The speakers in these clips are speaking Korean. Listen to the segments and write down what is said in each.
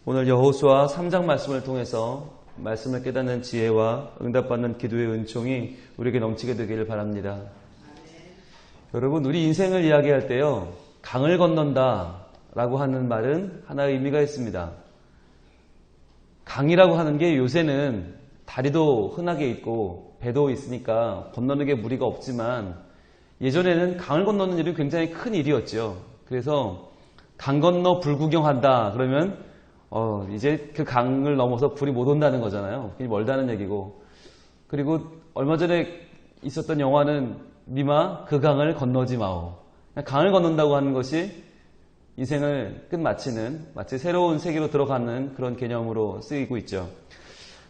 오늘 여호수아 3장 말씀을 통해서 말씀을 깨닫는 지혜와 응답받는 기도의 은총이 우리에게 넘치게 되기를 바랍니다. 여러분, 우리 인생을 이야기할 때요, 강을 건넌다 라고 하는 말은 하나의 의미가 있습니다. 강이라고 하는 게 요새는 다리도 흔하게 있고 배도 있으니까 건너는 게 무리가 없지만, 예전에는 강을 건너는 일이 굉장히 큰 일이었죠. 그래서 강 건너 불구경한다 그러면 이제 그 강을 넘어서 불이 못 온다는 거잖아요. 그게 멀다는 얘기고. 그리고 얼마 전에 있었던 영화는 니마 그 강을 건너지 마오. 강을 건넌다고 하는 것이 인생을 끝마치는, 마치 새로운 세계로 들어가는 그런 개념으로 쓰이고 있죠.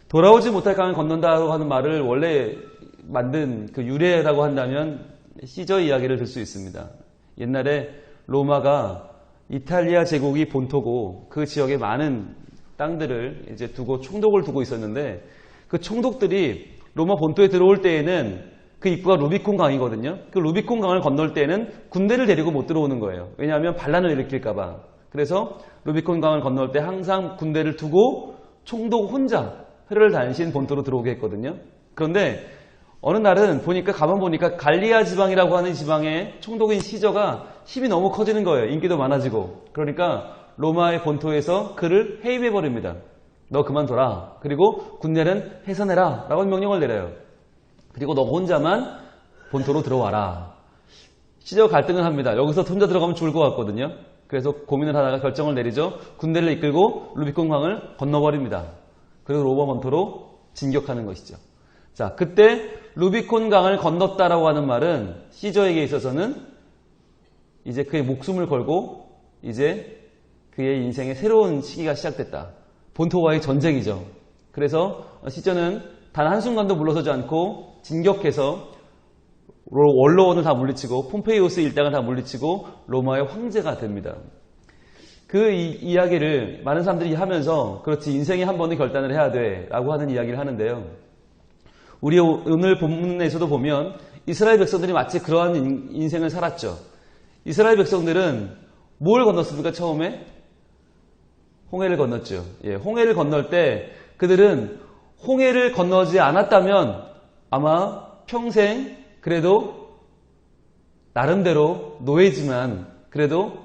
돌아오지 못할 강을 건넌다고 하는 말을 원래 만든 그 유래라고 한다면 시저 이야기를 들 수 있습니다. 옛날에 로마가 이탈리아 제국이 본토고 그 지역에 많은 땅들을 이제 두고 총독을 두고 있었는데, 그 총독들이 로마 본토에 들어올 때에는 그 입구가 루비콘 강이거든요. 그 루비콘 강을 건널 때에는 군대를 데리고 못 들어오는 거예요. 왜냐하면 반란을 일으킬까봐. 그래서 루비콘 강을 건널 때 항상 군대를 두고 총독 혼자 회를 단신 본토로 들어오게 했거든요. 그런데 어느 날은 가만 보니까 갈리아 지방이라고 하는 지방의 총독인 시저가 힘이 너무 커지는 거예요. 인기도 많아지고. 그러니까 로마의 본토에서 그를 해임해버립니다. 너 그만둬라. 그리고 군대는 해산해라 라고 명령을 내려요. 그리고 너 혼자만 본토로 들어와라. 시저가 갈등을 합니다. 여기서 혼자 들어가면 죽을 것 같거든요. 그래서 고민을 하다가 결정을 내리죠. 군대를 이끌고 루비콘 강을 건너버립니다. 그리고 로마 본토로 진격하는 것이죠. 자, 그때 루비콘 강을 건넜다라고 하는 말은 시저에게 있어서는 이제 그의 목숨을 걸고 이제 그의 인생의 새로운 시기가 시작됐다. 본토와의 전쟁이죠. 그래서 시저는 단 한순간도 물러서지 않고 진격해서 원로원을 다 물리치고 폼페이오스 일당을 다 물리치고 로마의 황제가 됩니다. 그 이야기를 많은 사람들이 하면서, 그렇지, 인생에 한 번은 결단을 해야 돼 라고 하는 이야기를 하는데요. 우리 오늘 본문에서도 보면 이스라엘 백성들이 마치 그러한 인생을 살았죠. 이스라엘 백성들은 뭘 건넜습니까? 처음에? 홍해를 건넜죠. 홍해를 건널 때 그들은 홍해를 건너지 않았다면 아마 평생 그래도 나름대로 노예지만 그래도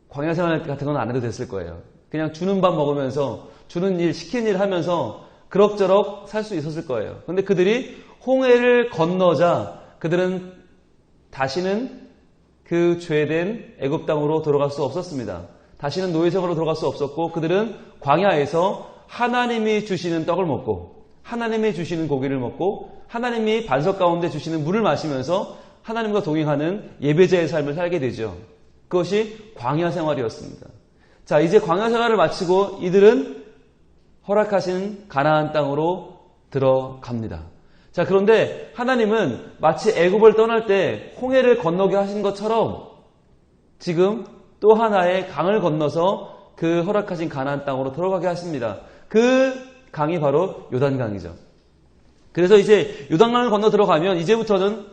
광야 생활 같은 건 안 해도 됐을 거예요. 그냥 주는 밥 먹으면서 주는 일, 시키는 일 하면서 그럭저럭 살 수 있었을 거예요. 그런데 그들이 홍해를 건너자 그들은 다시는 그 죄된 애굽 땅으로 돌아갈 수 없었습니다. 다시는 노예생활로 돌아갈 수 없었고, 그들은 광야에서 하나님이 주시는 떡을 먹고 하나님이 주시는 고기를 먹고 하나님이 반석 가운데 주시는 물을 마시면서 하나님과 동행하는 예배자의 삶을 살게 되죠. 그것이 광야 생활이었습니다. 자, 이제 광야 생활을 마치고 이들은 허락하신 가나안 땅으로 들어갑니다. 자, 그런데 하나님은 마치 애굽을 떠날 때 홍해를 건너게 하신 것처럼 지금 또 하나의 강을 건너서 그 허락하신 가나안 땅으로 들어가게 하십니다. 그 강이 바로 요단강이죠. 그래서 이제 요단강을 건너 들어가면 이제부터는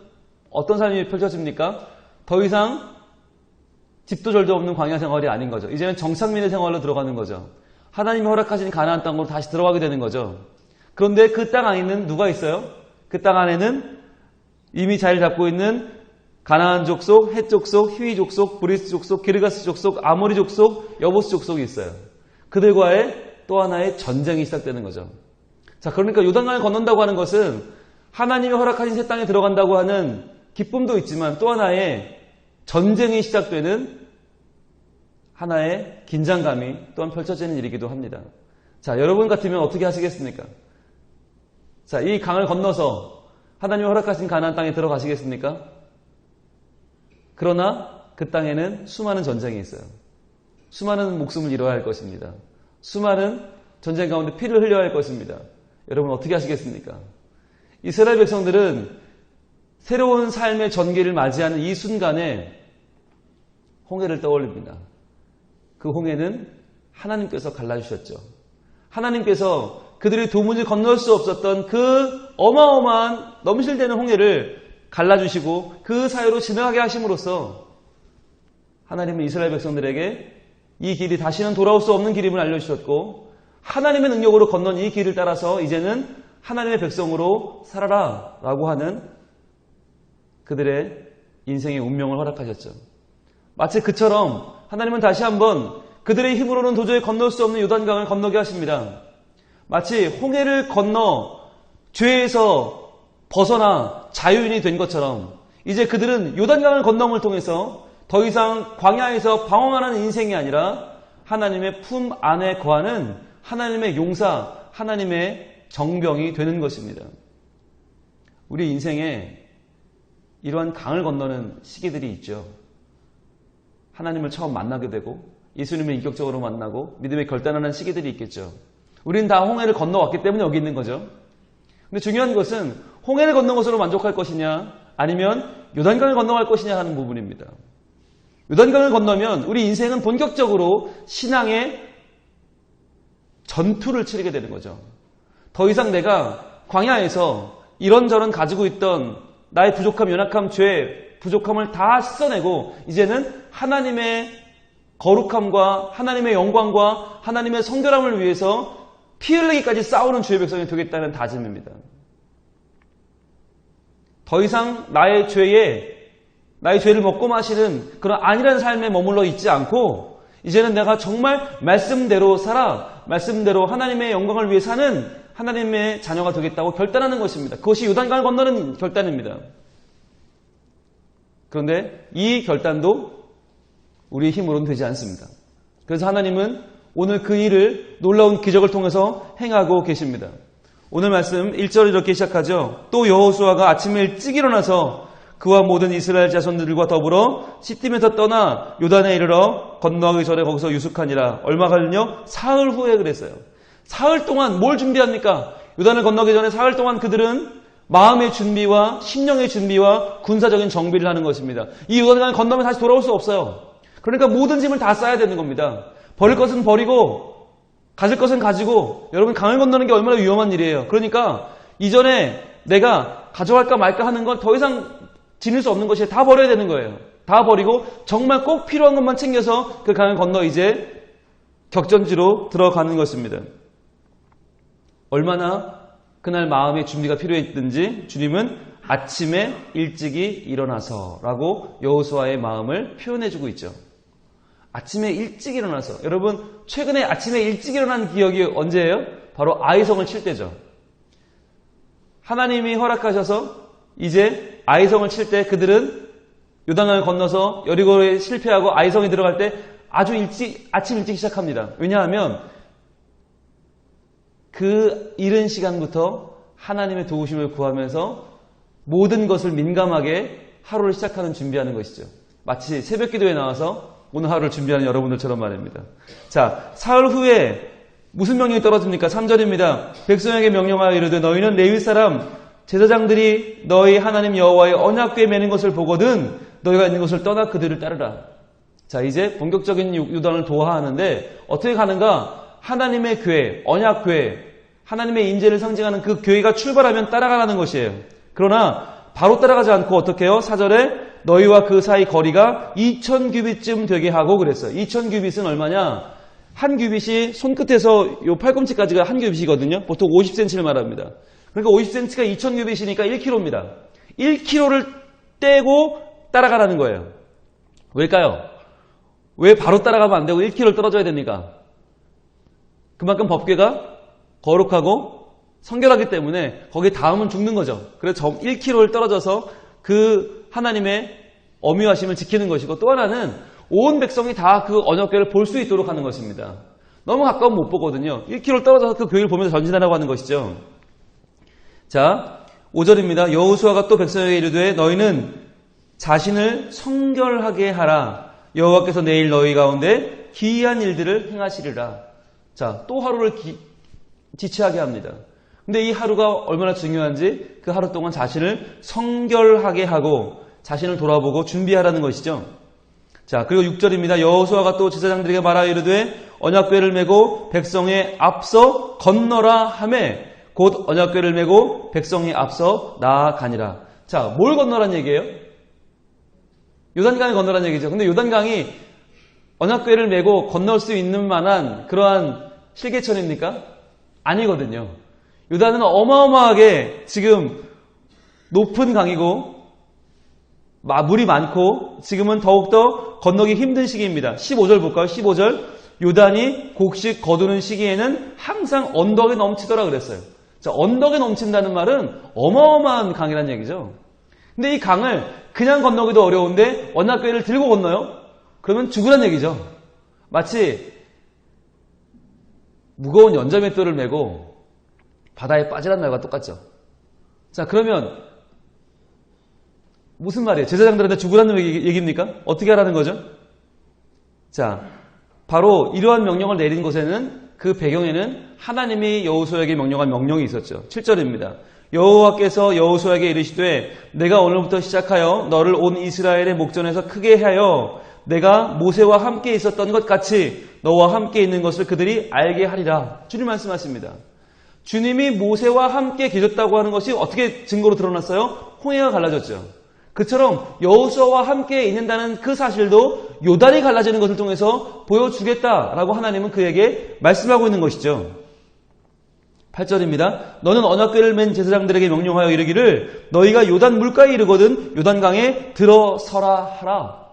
어떤 삶이 펼쳐집니까? 더 이상 집도 절도 없는 광야 생활이 아닌 거죠. 이제는 정착민의 생활로 들어가는 거죠. 하나님이 허락하신 가나안 땅으로 다시 들어가게 되는 거죠. 그런데 그 땅 안에는 누가 있어요? 그 땅 안에는 이미 자리를 잡고 있는 가나안 족속, 헷 족속, 히위 족속, 브리스 족속, 기르가스 족속, 아모리 족속, 여보스 족속이 있어요. 그들과의 또 하나의 전쟁이 시작되는 거죠. 자, 그러니까 요단강을 건넌다고 하는 것은 하나님이 허락하신 새 땅에 들어간다고 하는 기쁨도 있지만 또 하나의 전쟁이 시작되는 하나의 긴장감이 또한 펼쳐지는 일이기도 합니다. 자, 여러분 같으면 어떻게 하시겠습니까? 자, 이 강을 건너서 하나님이 허락하신 가나안 땅에 들어가시겠습니까? 그러나 그 땅에는 수많은 전쟁이 있어요. 수많은 목숨을 잃어야 할 것입니다. 수많은 전쟁 가운데 피를 흘려야 할 것입니다. 여러분 어떻게 하시겠습니까? 이스라엘 백성들은 새로운 삶의 전기를 맞이하는 이 순간에 홍해를 떠올립니다. 그 홍해는 하나님께서 갈라주셨죠. 하나님께서 그들이 도무지 건널 수 없었던 그 어마어마한 넘실대는 홍해를 갈라주시고 그 사이로 지나가게 하심으로써 하나님은 이스라엘 백성들에게 이 길이 다시는 돌아올 수 없는 길임을 알려주셨고 하나님의 능력으로 건넌 이 길을 따라서 이제는 하나님의 백성으로 살아라 라고 하는 그들의 인생의 운명을 허락하셨죠. 마치 그처럼 하나님은 다시 한번 그들의 힘으로는 도저히 건널 수 없는 요단강을 건너게 하십니다. 마치 홍해를 건너 죄에서 벗어나 자유인이 된 것처럼 이제 그들은 요단강을 건너을 통해서 더 이상 광야에서 방황하는 인생이 아니라 하나님의 품 안에 거하는 하나님의 용사, 하나님의 정병이 되는 것입니다. 우리 인생에 이러한 강을 건너는 시기들이 있죠. 하나님을 처음 만나게 되고 예수님을 인격적으로 만나고 믿음의 결단하는 시기들이 있겠죠. 우리는 다 홍해를 건너왔기 때문에 여기 있는 거죠. 근데 중요한 것은 홍해를 건넌 것으로 만족할 것이냐 아니면 요단강을 건너갈 것이냐 하는 부분입니다. 요단강을 건너면 우리 인생은 본격적으로 신앙의 전투를 치르게 되는 거죠. 더 이상 내가 광야에서 이런저런 가지고 있던 나의 부족함, 연약함, 죄, 부족함을 다 씻어내고 이제는 하나님의 거룩함과 하나님의 영광과 하나님의 성결함을 위해서 피 흘리기까지 싸우는 주의 백성이 되겠다는 다짐입니다. 더 이상 나의 죄를 먹고 마시는 그런 안일한 삶에 머물러 있지 않고 이제는 내가 정말 말씀대로 살아 말씀대로 하나님의 영광을 위해 사는 하나님의 자녀가 되겠다고 결단하는 것입니다. 그것이 요단강을 건너는 결단입니다. 그런데 이 결단도 우리의 힘으로는 되지 않습니다. 그래서 하나님은 오늘 그 일을 놀라운 기적을 통해서 행하고 계십니다. 오늘 말씀 1절 이렇게 시작하죠. 또 여호수아가 아침에 일찍 일어나서 그와 모든 이스라엘 자손들과 더불어 시팀에서 떠나 요단에 이르러 건너가기 전에 거기서 유숙하니라. 얼마 걸렸냐? 사흘 후에 그랬어요. 사흘 동안 뭘 준비합니까? 요단을 건너기 전에 사흘 동안 그들은 마음의 준비와 심령의 준비와 군사적인 정비를 하는 것입니다. 이 요단강을 건너면 다시 돌아올 수 없어요. 그러니까 모든 짐을 다 싸야 되는 겁니다. 버릴 것은 버리고 가질 것은 가지고 여러분 강을 건너는 게 얼마나 위험한 일이에요. 그러니까 이전에 내가 가져갈까 말까 하는 건 더 이상 지닐 수 없는 것이 다 버려야 되는 거예요. 다 버리고 정말 꼭 필요한 것만 챙겨서 그 강을 건너 이제 격전지로 들어가는 것입니다. 얼마나 그날 마음의 준비가 필요했든지 주님은 아침에 일찍이 일어나서 라고 여호수아의 마음을 표현해주고 있죠. 아침에 일찍 일어나서. 여러분 최근에 아침에 일찍 일어난 기억이 언제예요? 바로 아이성을 칠 때죠. 하나님이 허락하셔서 이제 아이성을 칠 때 그들은 요단강을 건너서 여리고에 실패하고 아이성에 들어갈 때 아주 아침 일찍 시작합니다. 왜냐하면 그 이른 시간부터 하나님의 도우심을 구하면서 모든 것을 민감하게 하루를 시작하는 준비하는 것이죠. 마치 새벽 기도에 나와서 오늘 하루를 준비하는 여러분들처럼 말입니다. 자, 사흘 후에 무슨 명령이 떨어집니까? 3절입니다. 백성에게 명령하여 이르되 너희는 레위 사람 제사장들이 너희 하나님 여호와의 언약궤에 매는 것을 보거든 너희가 있는 곳을 떠나 그들을 따르라. 자, 이제 본격적인 요단을 도하하는데 어떻게 가는가? 하나님의 궤, 언약궤, 하나님의 인재를 상징하는 그 궤가 출발하면 따라가라는 것이에요. 그러나 바로 따라가지 않고 어떻게 해요? 4절에 너희와 그 사이 거리가 2000규빗쯤 되게 하고 그랬어요. 2000규빗은 얼마냐? 한 규빗이 손끝에서 요 팔꿈치까지가 한 규빗이거든요. 보통 50cm를 말합니다. 그러니까 50cm가 2000규빗이니까 1km입니다. 1km를 떼고 따라가라는 거예요. 왜일까요? 왜 바로 따라가면 안 되고 1km를 떨어져야 됩니까? 그만큼 법궤가 거룩하고 성결하기 때문에 거기에 닿으면 죽는 거죠. 그래서 1km를 떨어져서 그 하나님의 어미하심을 지키는 것이고 또 하나는 온 백성이 다 그 언약궤를 볼 수 있도록 하는 것입니다. 너무 가까우면 못 보거든요. 1km를 떨어져서 그 교회를 보면서 전진하라고 하는 것이죠. 자, 5절입니다. 여호수아가 또 백성에게 이르되 너희는 자신을 성결하게 하라. 여호와께서 내일 너희 가운데 기이한 일들을 행하시리라. 자, 또 하루를 지체하게 합니다. 근데 이 하루가 얼마나 중요한지 그 하루 동안 자신을 성결하게 하고 자신을 돌아보고 준비하라는 것이죠. 자, 그리고 6절입니다. 여호수아가 또 제사장들에게 말하여 이르되 언약궤를 메고 백성의 앞서 건너라 하매 곧 언약궤를 메고 백성의 앞서 나아가니라. 자, 뭘 건너란 얘기예요? 요단강을 건너란 얘기죠. 근데 요단강이 언약궤를 메고 건널 수 있는 만한 그러한 실개천입니까? 아니거든요. 요단은 어마어마하게 지금 높은 강이고 물이 많고 지금은 더욱더 건너기 힘든 시기입니다. 15절 볼까요? 15절. 요단이 곡식 거두는 시기에는 항상 언덕에 넘치더라 그랬어요. 자, 언덕에 넘친다는 말은 어마어마한 강이라는 얘기죠. 근데 이 강을 그냥 건너기도 어려운데 언약궤를 들고 건너요? 그러면 죽으란 얘기죠. 마치 무거운 연자맷돌을 메고 바다에 빠지란 말과 똑같죠. 자, 그러면 무슨 말이에요? 제사장들한테 죽으라는 얘기입니까? 어떻게 하라는 거죠? 자, 바로 이러한 명령을 내린 곳에는 그 배경에는 하나님이 여호수아에게 명령한 명령이 있었죠. 7절입니다. 여호와께서 여호수아에게 이르시되 내가 오늘부터 시작하여 너를 온 이스라엘의 목전에서 크게 하여 내가 모세와 함께 있었던 것 같이 너와 함께 있는 것을 그들이 알게 하리라. 주님 말씀하십니다. 주님이 모세와 함께 계셨다고 하는 것이 어떻게 증거로 드러났어요? 홍해가 갈라졌죠. 그처럼 여호수아와 함께 있는다는 그 사실도 요단이 갈라지는 것을 통해서 보여주겠다라고 하나님은 그에게 말씀하고 있는 것이죠. 8절입니다. 너는 언약궤를 맨 제사장들에게 명령하여 이르기를 너희가 요단 물가에 이르거든 요단강에 들어서라 하라.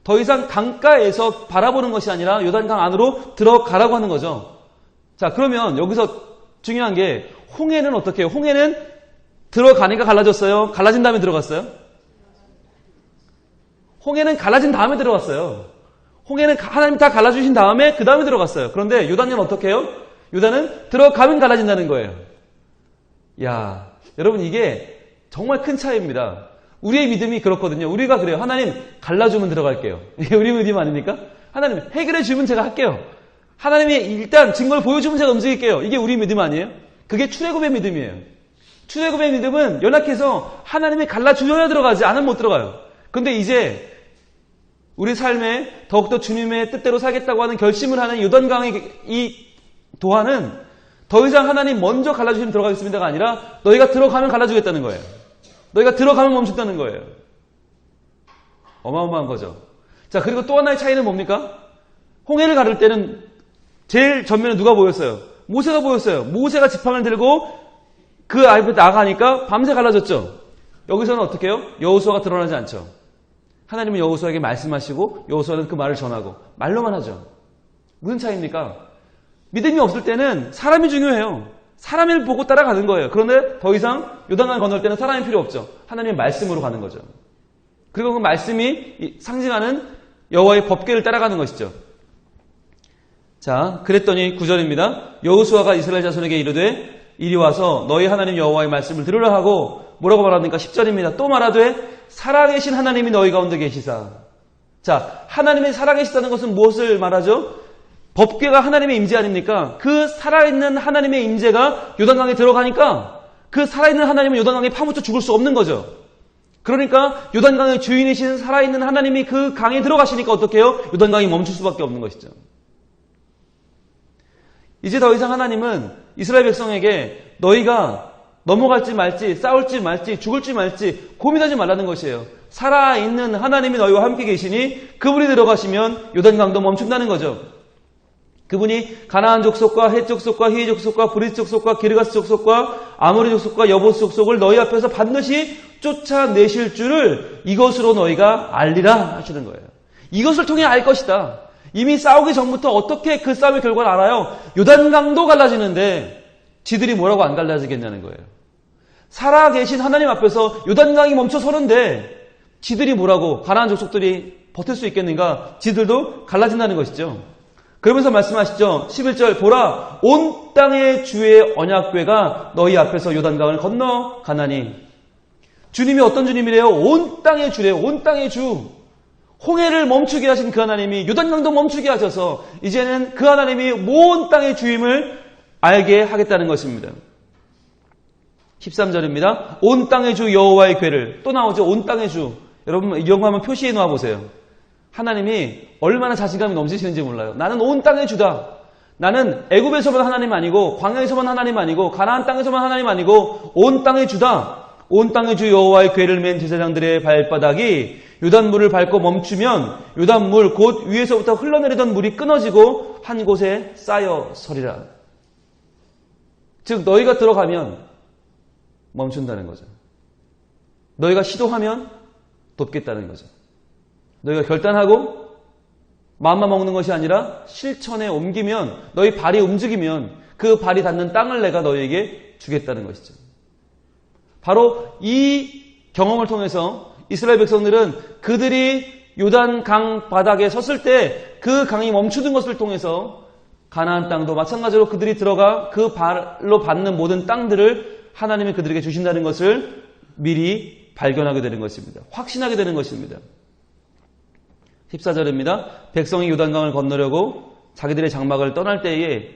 더 이상 강가에서 바라보는 것이 아니라 요단강 안으로 들어가라고 하는 거죠. 자, 그러면 여기서 중요한 게 홍해는 어떻게 해요? 홍해는 들어가니까 갈라졌어요? 갈라진 다음에 들어갔어요? 홍해는 갈라진 다음에 들어갔어요. 홍해는 하나님 다 갈라주신 다음에 그 다음에 들어갔어요. 그런데 요단은 어떻게 해요? 요단은 들어가면 갈라진다는 거예요. 야, 여러분 이게 정말 큰 차이입니다. 우리의 믿음이 그렇거든요. 우리가 그래요. 하나님 갈라주면 들어갈게요. 이게 우리 믿음 아닙니까? 하나님 해결해 주면 제가 할게요. 하나님이 일단 증거를 보여주면 제가 움직일게요. 이게 우리 믿음 아니에요? 그게 출애굽의 믿음이에요. 출애굽의 믿음은 연약해서 하나님이 갈라주셔야 들어가지 않으면 못 들어가요. 근데 이제 우리 삶에 더욱더 주님의 뜻대로 살겠다고 하는 결심을 하는 요단강의 이 도하는 더 이상 하나님 먼저 갈라주시면 들어가겠습니다가 아니라 너희가 들어가면 갈라주겠다는 거예요. 너희가 들어가면 멈춘다는 거예요. 어마어마한 거죠. 자, 그리고 또 하나의 차이는 뭡니까? 홍해를 가를 때는 제일 전면에 누가 보였어요? 모세가 보였어요. 모세가 지팡이를 들고 그 앞에 나가니까 밤새 갈라졌죠. 여기서는 어떻게 해요? 여호수아가 드러나지 않죠. 하나님은 여호수아에게 말씀하시고 여호수아는 그 말을 전하고 말로만 하죠. 무슨 차이입니까? 믿음이 없을 때는 사람이 중요해요. 사람을 보고 따라가는 거예요. 그런데 더 이상 요단강을 건널 때는 사람이 필요 없죠. 하나님의 말씀으로 가는 거죠. 그리고 그 말씀이 상징하는 여호와의 법궤를 따라가는 것이죠. 자, 그랬더니 9절입니다. 여호수아가 이스라엘 자손에게 이르되 이리 와서 너희 하나님 여호와의 말씀을 들으라 하고 뭐라고 말합니까? 10절입니다. 또 말하되 살아계신 하나님이 너희 가운데 계시사. 자, 하나님이 살아계시다는 것은 무엇을 말하죠? 법궤가 하나님의 임재 아닙니까? 그 살아있는 하나님의 임재가 요단강에 들어가니까 그 살아있는 하나님은 요단강에 파묻혀 죽을 수 없는 거죠. 그러니까 요단강의 주인이신 살아있는 하나님이 그 강에 들어가시니까 어떻게 해요? 요단강이 멈출 수밖에 없는 것이죠. 이제 더 이상 하나님은 이스라엘 백성에게 너희가 넘어갈지 말지, 싸울지 말지, 죽을지 말지 고민하지 말라는 것이에요. 살아있는 하나님이 너희와 함께 계시니 그분이 들어가시면 요단강도 멈춘다는 거죠. 그분이 가나안 족속과 헷 족속과 히위 족속과 브리스 족속과 기르가스 족속과 아모리 족속과 여보스 족속을 너희 앞에서 반드시 쫓아내실 줄을 이것으로 너희가 알리라 하시는 거예요. 이것을 통해 알 것이다. 이미 싸우기 전부터 어떻게 그 싸움의 결과를 알아요? 요단강도 갈라지는데 지들이 뭐라고 안 갈라지겠냐는 거예요. 살아계신 하나님 앞에서 요단강이 멈춰서는데 지들이 뭐라고 가나안 족속들이 버틸 수 있겠는가? 지들도 갈라진다는 것이죠. 그러면서 말씀하시죠. 11절 보라 온 땅의 주의 언약궤가 너희 앞에서 요단강을 건너가나니. 주님이 어떤 주님이래요? 온 땅의 주래요. 온 땅의 주. 홍해를 멈추게 하신 그 하나님이 요단강도 멈추게 하셔서 이제는 그 하나님이 온 땅의 주임을 알게 하겠다는 것입니다. 13절입니다. 온 땅의 주 여호와의 궤를. 또 나오죠. 온 땅의 주. 여러분 이런 거 한번 표시해 놓아 보세요. 하나님이 얼마나 자신감이 넘치시는지 몰라요. 나는 온 땅의 주다. 나는 애굽에서만 하나님 아니고 광야에서만 하나님 아니고 가나안 땅에서만 하나님 아니고 온 땅의 주다. 온 땅의 주 여호와의 궤를 맨 제사장들의 발바닥이 요단물을 밟고 멈추면 요단물 곧 위에서부터 흘러내리던 물이 끊어지고 한 곳에 쌓여 서리라. 즉 너희가 들어가면 멈춘다는 거죠. 너희가 시도하면 돕겠다는 거죠. 너희가 결단하고 마음만 먹는 것이 아니라 실천에 옮기면, 너희 발이 움직이면 그 발이 닿는 땅을 내가 너희에게 주겠다는 것이죠. 바로 이 경험을 통해서 이스라엘 백성들은 그들이 요단 강 바닥에 섰을 때 그 강이 멈추는 것을 통해서 가나안 땅도 마찬가지로 그들이 들어가 그 발로 받는 모든 땅들을 하나님이 그들에게 주신다는 것을 미리 발견하게 되는 것입니다. 확신하게 되는 것입니다. 14절입니다. 백성이 요단강을 건너려고 자기들의 장막을 떠날 때에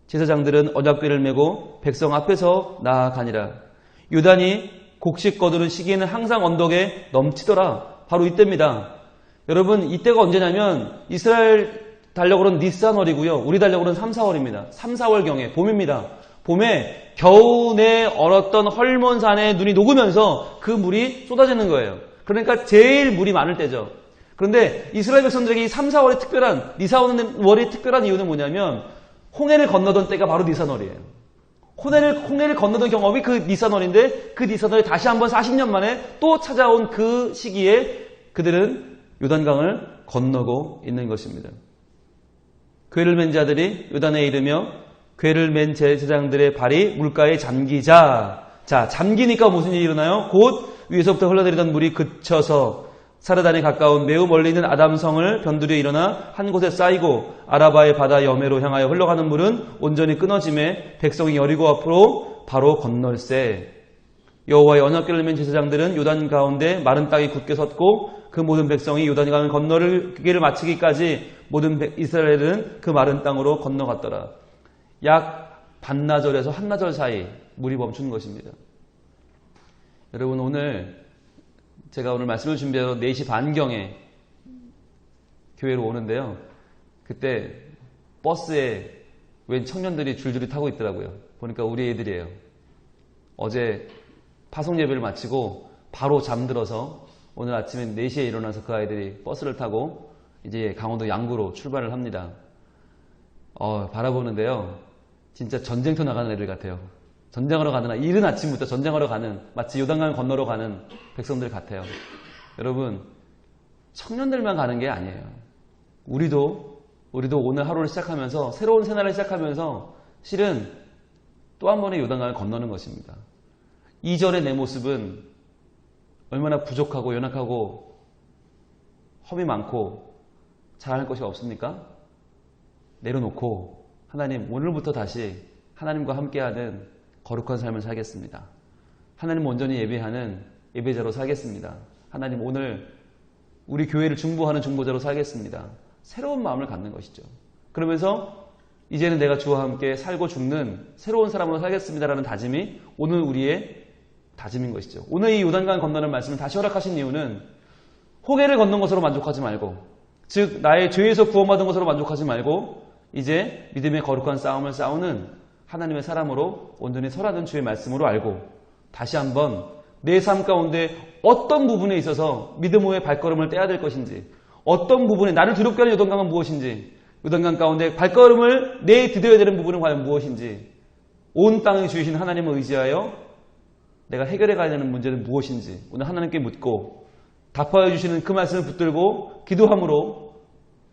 제사장들은 언약궤를 메고 백성 앞에서 나아가니라. 요단이 곡식 거두는 시기에는 항상 언덕에 넘치더라. 바로 이때입니다. 여러분, 이때가 언제냐면 이스라엘 달력으로는 니산월이고요. 우리 달력으로는 3, 4월입니다. 3, 4월경에 봄입니다. 봄에 겨우내 얼었던 헐몬산에 눈이 녹으면서 그 물이 쏟아지는 거예요. 그러니까 제일 물이 많을 때죠. 그런데 이스라엘 백성들에게 이 3, 4월이 특별한, 니산월이 특별한 이유는 뭐냐면 홍해를 건너던 때가 바로 니산월이에요. 홍해를 건너던 경험이 그 니산월인데 그 니산월이 다시 한번 40년 만에 또 찾아온 그 시기에 그들은 요단강을 건너고 있는 것입니다. 궤를 맨 자들이 요단에 이르며 궤를 맨 제사장들의 발이 물가에 잠기자. 자, 잠기니까 무슨 일이 일어나요? 곧 위에서부터 흘러내리던 물이 그쳐서 사르단에 가까운 매우 멀리 있는 아담성을 변두리에 일어나 한 곳에 쌓이고 아라바의 바다 여매로 향하여 흘러가는 물은 온전히 끊어짐에 백성이 여리고 앞으로 바로 건널세. 여호와의 언약궤를 맨 제사장들은 요단 가운데 마른 땅이 굳게 섰고 그 모든 백성이 요단강을 건너기를 마치기까지 모든 이스라엘은 그 마른 땅으로 건너갔더라. 약 반나절에서 한나절 사이 물이 멈춘 것입니다. 여러분, 제가 오늘 말씀을 준비해서 4시 반경에 교회로 오는데요. 그때 버스에 웬 청년들이 줄줄이 타고 있더라고요. 보니까 우리 애들이에요. 어제 파송 예배를 마치고 바로 잠들어서 오늘 아침에 4시에 일어나서 그 아이들이 버스를 타고 이제 강원도 양구로 출발을 합니다. 바라보는데요. 진짜 전쟁터 나가는 애들 같아요. 전쟁하러 가는, 이른 아침부터 전쟁하러 가는, 마치 요단강을 건너러 가는 백성들 같아요. 여러분, 청년들만 가는 게 아니에요. 우리도 오늘 하루를 시작하면서, 새로운 새날을 시작하면서 실은 또 한 번의 요단강을 건너는 것입니다. 이전의 내 모습은 얼마나 부족하고 연약하고 험이 많고 잘할 것이 없습니까? 내려놓고 하나님, 오늘부터 다시 하나님과 함께하는 거룩한 삶을 살겠습니다. 하나님 온전히 예배하는 예배자로 살겠습니다. 하나님, 오늘 우리 교회를 중보하는 중보자로 살겠습니다. 새로운 마음을 갖는 것이죠. 그러면서 이제는 내가 주와 함께 살고 죽는 새로운 사람으로 살겠습니다라는 다짐이 오늘 우리의 다짐인 것이죠. 오늘 이 요단강 건너는 말씀을 다시 허락하신 이유는 홍해를 건넌 것으로 만족하지 말고, 즉 나의 죄에서 구원받은 것으로 만족하지 말고 이제 믿음의 거룩한 싸움을 싸우는 하나님의 사람으로 온전히 설하는 주의 말씀으로 알고 다시 한번 내 삶 가운데 어떤 부분에 있어서 믿음의 발걸음을 떼야 될 것인지, 어떤 부분에 나를 두렵게 하는 요단강은 무엇인지, 요단강 가운데 발걸음을 내디뎌야 되는 부분은 과연 무엇인지, 온 땅을 주이신 하나님을 의지하여 내가 해결해 가야 되는 문제는 무엇인지 오늘 하나님께 묻고 답하여 주시는 그 말씀을 붙들고 기도함으로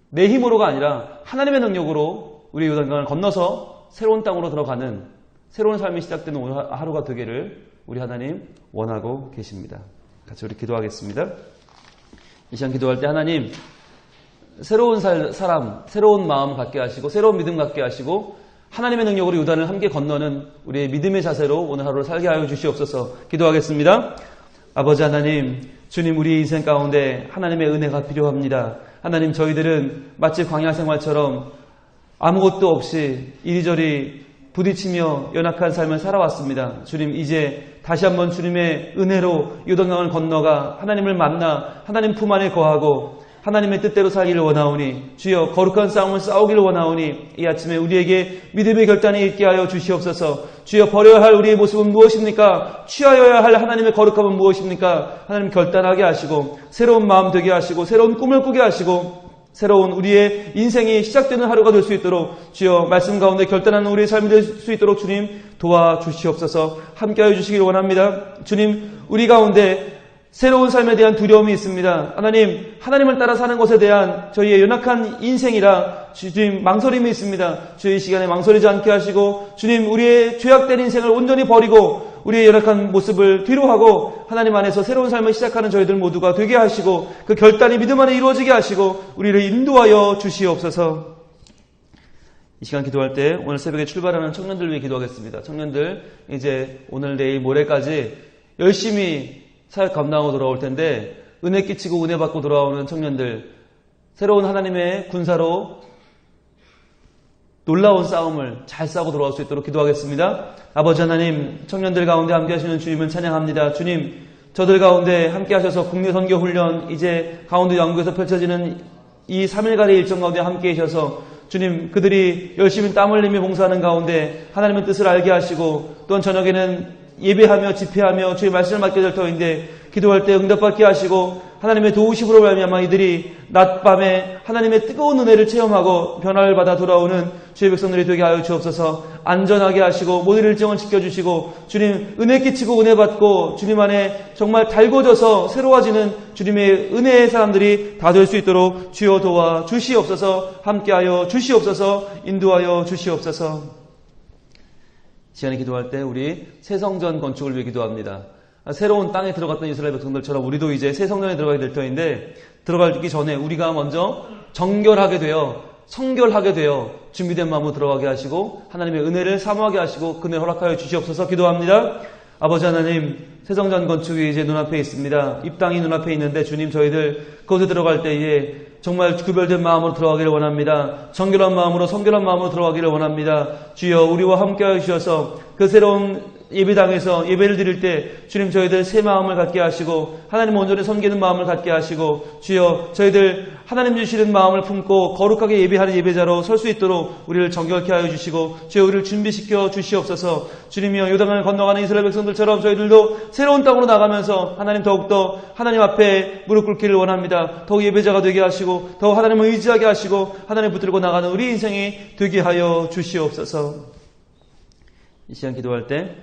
내 힘으로가 아니라 하나님의 능력으로 우리 요단강을 건너서 새로운 땅으로 들어가는 새로운 삶이 시작되는 오늘 하루가 되기를 우리 하나님 원하고 계십니다. 같이 우리 기도하겠습니다. 이 시간 기도할 때 하나님, 새로운 사람, 새로운 마음 갖게 하시고 새로운 믿음 갖게 하시고 하나님의 능력으로 요단을 함께 건너는 우리의 믿음의 자세로 오늘 하루를 살게 하여 주시옵소서. 기도하겠습니다. 아버지 하나님, 주님, 우리 인생 가운데 하나님의 은혜가 필요합니다. 하나님, 저희들은 마치 광야 생활처럼 아무것도 없이 이리저리 부딪히며 연약한 삶을 살아왔습니다. 주님, 이제 다시 한번 주님의 은혜로 요단강을 건너가 하나님을 만나 하나님 품 안에 거하고 하나님의 뜻대로 살기를 원하오니 주여 거룩한 싸움을 싸우기를 원하오니 이 아침에 우리에게 믿음의 결단이 있게 하여 주시옵소서. 주여 버려야 할 우리의 모습은 무엇입니까? 취하여야 할 하나님의 거룩함은 무엇입니까? 하나님 결단하게 하시고 새로운 마음 되게 하시고 새로운 꿈을 꾸게 하시고 새로운 우리의 인생이 시작되는 하루가 될 수 있도록 주여 말씀 가운데 결단하는 우리의 삶이 될 수 있도록 주님 도와주시옵소서. 함께하여 주시기를 원합니다. 주님 우리 가운데 새로운 삶에 대한 두려움이 있습니다. 하나님을 따라 사는 것에 대한 저희의 연약한 인생이라 주님 망설임이 있습니다. 주의 시간에 망설이지 않게 하시고 주님 우리의 죄악된 인생을 온전히 버리고 우리의 연약한 모습을 뒤로하고 하나님 안에서 새로운 삶을 시작하는 저희들 모두가 되게 하시고 그 결단이 믿음 안에 이루어지게 하시고 우리를 인도하여 주시옵소서. 이 시간 기도할 때 오늘 새벽에 출발하는 청년들 위해 기도하겠습니다. 청년들 이제 오늘 내일 모레까지 열심히 사역 감당하고 돌아올 텐데 은혜 끼치고 은혜 받고 돌아오는 청년들 새로운 하나님의 군사로 놀라운 싸움을 잘 싸고 돌아올 수 있도록 기도하겠습니다. 아버지 하나님 청년들 가운데 함께 하시는 주님을 찬양합니다. 주님 저들 가운데 함께 하셔서 국내 선교 훈련 이제 강원도 양구에서 펼쳐지는 이 3일간의 일정 가운데 함께 계셔서 주님 그들이 열심히 땀 흘리며 봉사하는 가운데 하나님의 뜻을 알게 하시고 또한 저녁에는 예배하며 집회하며 주의 말씀을 맡게 될 터인데 기도할 때 응답받게 하시고 하나님의 도우심으로 말미암아 이들이 낮밤에 하나님의 뜨거운 은혜를 체험하고 변화를 받아 돌아오는 주의 백성들이 되게 하여 주옵소서. 안전하게 하시고 모든 일정을 지켜주시고 주님 은혜 끼치고 은혜 받고 주님 안에 정말 달궈져서 새로워지는 주님의 은혜의 사람들이 다 될 수 있도록 주여 도와 주시옵소서. 함께하여 주시옵소서. 인도하여 주시옵소서. 시간에 기도할 때 우리 새 성전 건축을 위해 기도합니다. 새로운 땅에 들어갔던 이스라엘 백성들처럼 우리도 이제 새 성전에 들어가게 될 터인데 들어가기 전에 우리가 먼저 정결하게 되어 성결하게 되어 준비된 마음으로 들어가게 하시고 하나님의 은혜를 사모하게 하시고 그네 허락하여 주시옵소서. 기도합니다. 아버지 하나님 새 성전 건축이 이제 눈앞에 있습니다. 입당이 눈앞에 있는데 주님 저희들 그곳에 들어갈 때에 정말 구별된 마음으로 들어가기를 원합니다. 정결한 마음으로 성결한 마음으로 들어가기를 원합니다. 주여 우리와 함께하여 주셔서 그 새로운 예배당에서 예배를 드릴 때 주님 저희들 새 마음을 갖게 하시고 하나님 온전히 섬기는 마음을 갖게 하시고 주여 저희들 하나님 주시는 마음을 품고 거룩하게 예배하는 예배자로 설 수 있도록 우리를 정결케 하여 주시고 주여 우리를 준비시켜 주시옵소서. 주님이여 요단강을 건너가는 이스라엘 백성들처럼 저희들도 새로운 땅으로 나가면서 하나님 더욱더 하나님 앞에 무릎 꿇기를 원합니다. 더욱 예배자가 되게 하시고 더욱 하나님을 의지하게 하시고 하나님 붙들고 나가는 우리 인생이 되게 하여 주시옵소서. 이 시간 기도할 때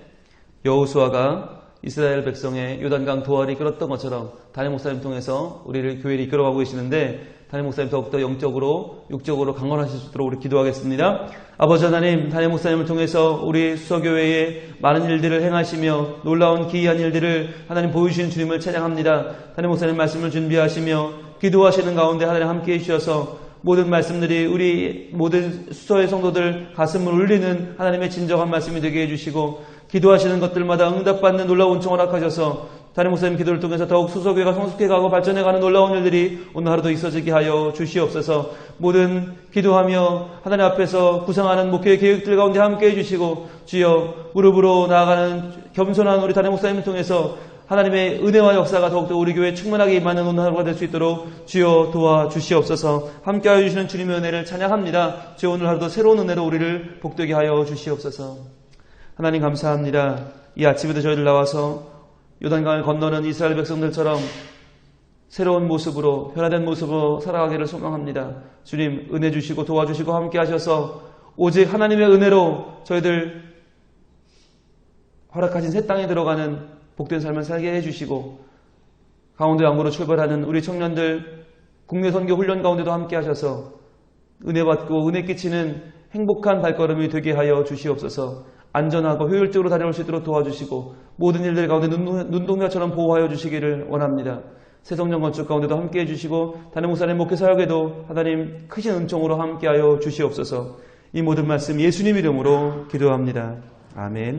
여호수아가 이스라엘 백성의 요단강 도화를 이끌었던 것처럼 담임 목사님 통해서 우리를 교회를 이끌어가고 계시는데 담임 목사님 더욱더 영적으로 육적으로 강건하실 수 있도록 우리 기도하겠습니다. 아버지 하나님 담임 목사님을 통해서 우리 수서교회에 많은 일들을 행하시며 놀라운 기이한 일들을 하나님 보여주신 주님을 찬양합니다. 담임 목사님 말씀을 준비하시며 기도하시는 가운데 하나님 함께해 주셔서 모든 말씀들이 우리 모든 수서의 성도들 가슴을 울리는 하나님의 진정한 말씀이 되게 해주시고 기도하시는 것들마다 응답받는 놀라운 은총을 허락하셔서 담임 목사님 기도를 통해서 더욱 수서교회가 성숙해가고 발전해가는 놀라운 일들이 오늘 하루도 있어지게 하여 주시옵소서. 모든 기도하며 하나님 앞에서 구상하는 목회의 계획들 가운데 함께해 주시고 주여 무릎으로 나아가는 겸손한 우리 담임 목사님을 통해서 하나님의 은혜와 역사가 더욱더 우리 교회에 충만하게 임하는 오늘 하루가 될 수 있도록 주여 도와주시옵소서. 함께하여 주시는 주님의 은혜를 찬양합니다. 주여 오늘 하루도 새로운 은혜로 우리를 복되게 하여 주시옵소서. 하나님 감사합니다. 이 아침에도 저희들 나와서 요단강을 건너는 이스라엘 백성들처럼 새로운 모습으로 변화된 모습으로 살아가기를 소망합니다. 주님 은혜 주시고 도와주시고 함께 하셔서 오직 하나님의 은혜로 저희들 허락하신 새 땅에 들어가는 복된 삶을 살게 해주시고 강원도 양구로 출발하는 우리 청년들 국내 선교 훈련 가운데도 함께 하셔서 은혜 받고 은혜 끼치는 행복한 발걸음이 되게 하여 주시옵소서. 안전하고 효율적으로 다녀올 수 있도록 도와주시고 모든 일들 가운데 눈동자처럼 보호하여 주시기를 원합니다. 새 성전 건축 가운데도 함께 해주시고 담임 목사님 목회 사역에도 하나님 크신 은총으로 함께하여 주시옵소서. 이 모든 말씀 예수님 이름으로 기도합니다. 아멘.